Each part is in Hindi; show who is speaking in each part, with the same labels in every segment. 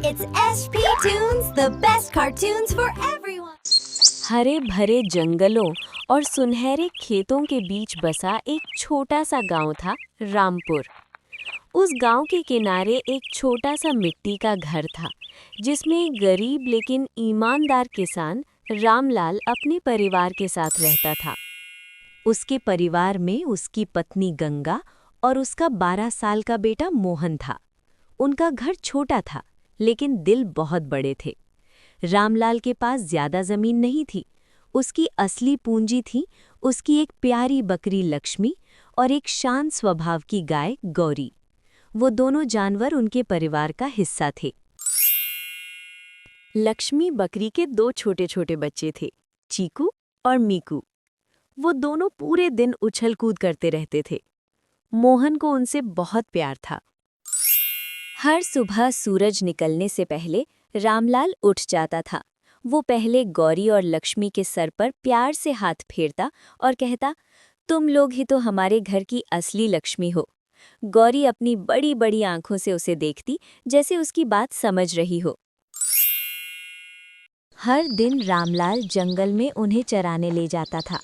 Speaker 1: It's SP Tunes, the best cartoons for everyone.
Speaker 2: हरे भरे जंगलों और सुनहरे खेतों के बीच बसा एक छोटा सा गांव था, रामपुर। उस गांव के किनारे एक छोटा सा मिट्टी का घर था, जिसमें एक गरीब लेकिन ईमानदार किसान रामलाल अपने परिवार के साथ रहता था। उसके परिवार में उसकी पत्नी गंगा और उसका 12 साल का बेटा मोहन था। उनका घर छोटा था, लेकिन दिल बहुत बड़े थे। रामलाल के पास ज्यादा जमीन नहीं थी। उसकी असली पूंजी थी उसकी एक प्यारी बकरी लक्ष्मी और एक शांत स्वभाव की गाय गौरी। वो दोनों जानवर उनके परिवार का हिस्सा थे। लक्ष्मी बकरी के 2 छोटे-छोटे बच्चे थे, चीकू और मीकू। वो दोनों पूरे दिन उछल कूद करते रहते थे। मोहन को उनसे बहुत प्यार था। हर सुबह सूरज निकलने से पहले रामलाल उठ जाता था। वो पहले गौरी और लक्ष्मी के सर पर प्यार से हाथ फेरता और कहता, तुम लोग ही तो हमारे घर की असली लक्ष्मी हो। गौरी अपनी बड़ी बड़ी आंखों से उसे देखती, जैसे उसकी बात समझ रही हो। हर दिन रामलाल जंगल में उन्हें चराने ले जाता था।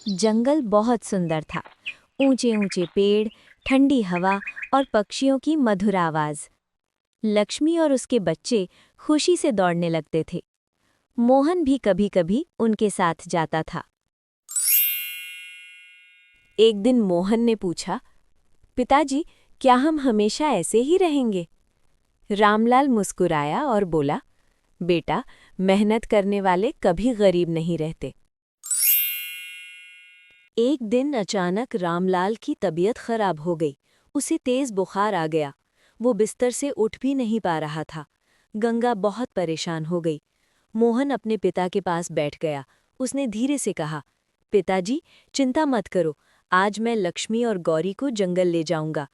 Speaker 2: जंगल बहुत सुंदर था। ऊंचे ऊंचे पेड़, ठंडी हवा और पक्षियों की मधुर आवाज। लक्ष्मी और उसके बच्चे खुशी से दौड़ने लगते थे। मोहन भी कभी-कभी उनके साथ जाता था। एक दिन मोहन ने पूछा, पिताजी, क्या हम हमेशा ऐसे ही रहेंगे? रामलाल मुस्कुराया और बोला, बेटा, मेहनत करने वाले कभी गरीब नहीं रहते। एक दिन अचानक रामलाल की तबीयत खराब हो गई। उसे तेज बुखार आ गया। वो बिस्तर से उठ भी नहीं पा रहा था। गंगा बहुत परेशान हो गई। मोहन अपने पिता के पास बैठ गया। उसने धीरे से कहा, पिताजी, चिंता मत करो, आज मैं लक्ष्मी और गौरी को जंगल ले जाऊंगा।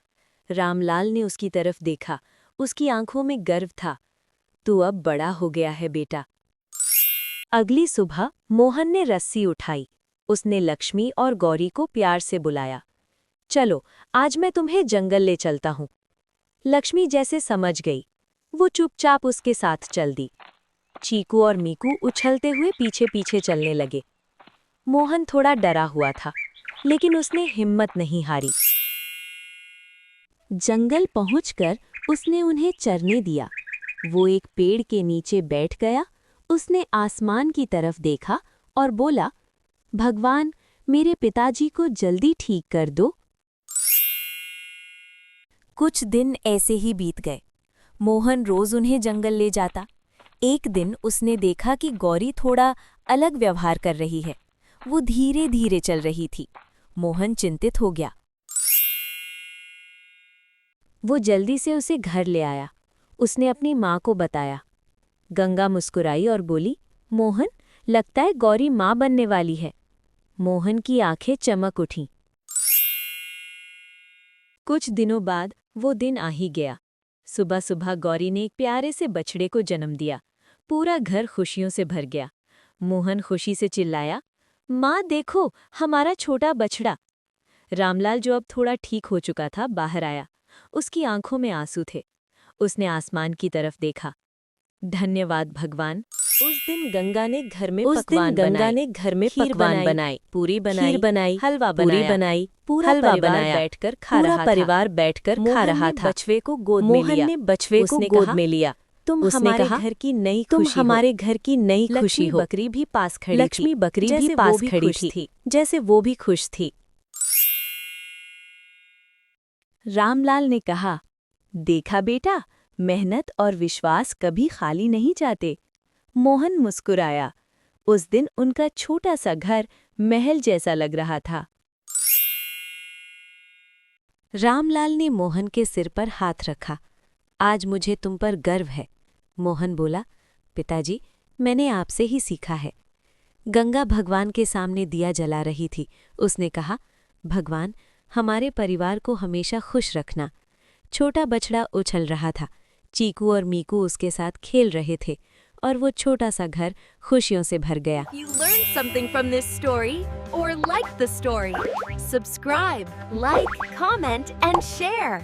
Speaker 2: रामलाल ने उसकी तरफ देखा। उसकी आंखों में गर्व था। तू अब बड़ा हो गया है बेटा। अगली सुबह मोहन ने रस्सी उठाई। उसने लक्ष्मी और गौरी को प्यार से बुलाया। चलो, आज मैं तुम्हें जंगल ले चलता हूँ। लक्ष्मी जैसे समझ गई। वो चुपचाप उसके साथ चल दी। चीकू और मीकू उछलते हुए पीछे पीछे चलने लगे। मोहन थोड़ा डरा हुआ था, लेकिन उसने हिम्मत नहीं हारी। जंगल पहुंचकर उसने उन्हें चरने दिया। वो एक पेड़ के नीचे बैठ गया। उसने आसमान की तरफ देखा और बोला, भगवान, मेरे पिताजी को जल्दी ठीक कर दो। कुछ दिन ऐसे ही बीत गए। मोहन रोज उन्हें जंगल ले जाता। एक दिन उसने देखा कि गौरी थोड़ा अलग व्यवहार कर रही है। वो धीरे धीरे चल रही थी। मोहन चिंतित हो गया। वो जल्दी से उसे घर ले आया। उसने अपनी माँ को बताया। गंगा मुस्कुराई और बोली, मोहन, लगता है गौरी माँ बनने वाली है। मोहन की आंखें चमक उठीं। कुछ दिनों बाद वो दिन आ ही गया। सुबह सुबह गौरी ने एक प्यारे से बछड़े को जन्म दिया। पूरा घर खुशियों से भर गया। मोहन खुशी से चिल्लाया, माँ देखो, हमारा छोटा बछड़ा। रामलाल, जो अब थोड़ा ठीक हो चुका था, बाहर आया। उसकी आंखों में आंसू थे। उसने आसमान की तरफ देखा। धन्यवाद भगवान। उस दिन गंगा ने घर में पकवान बनाए, पूरी बनाई, हलवा बनाई, पूरा परिवार बैठकर खा रहा था। बछवे को गोद में लिया। मोहन ने बछवे को गोद में लिया। तुम हमारे घर की नई खुशी हो। बकरी भी पास खड़ी थी, जैसे वो भी खुश थी। रामलाल ने कहा, देखा बेटा, मेहनत और विश्वास कभी खाली नहीं जाते। मोहन मुस्कुराया। उस दिन उनका छोटा सा घर महल जैसा लग रहा था। रामलाल ने मोहन के सिर पर हाथ रखा। आज मुझे तुम पर गर्व है। मोहन बोला, पिताजी, मैंने आपसे ही सीखा है। गंगा भगवान के सामने दिया जला रही थी। उसने कहा, भगवान, हमारे परिवार को हमेशा खुश रखना। छोटा बछड़ा उछल रहा था। चीकू और मीकू उसके साथ खेल रहे थे और वो छोटा सा घर खुशियों से भर गया।
Speaker 1: You learned something from this story or liked the story? Subscribe, like, comment, and share.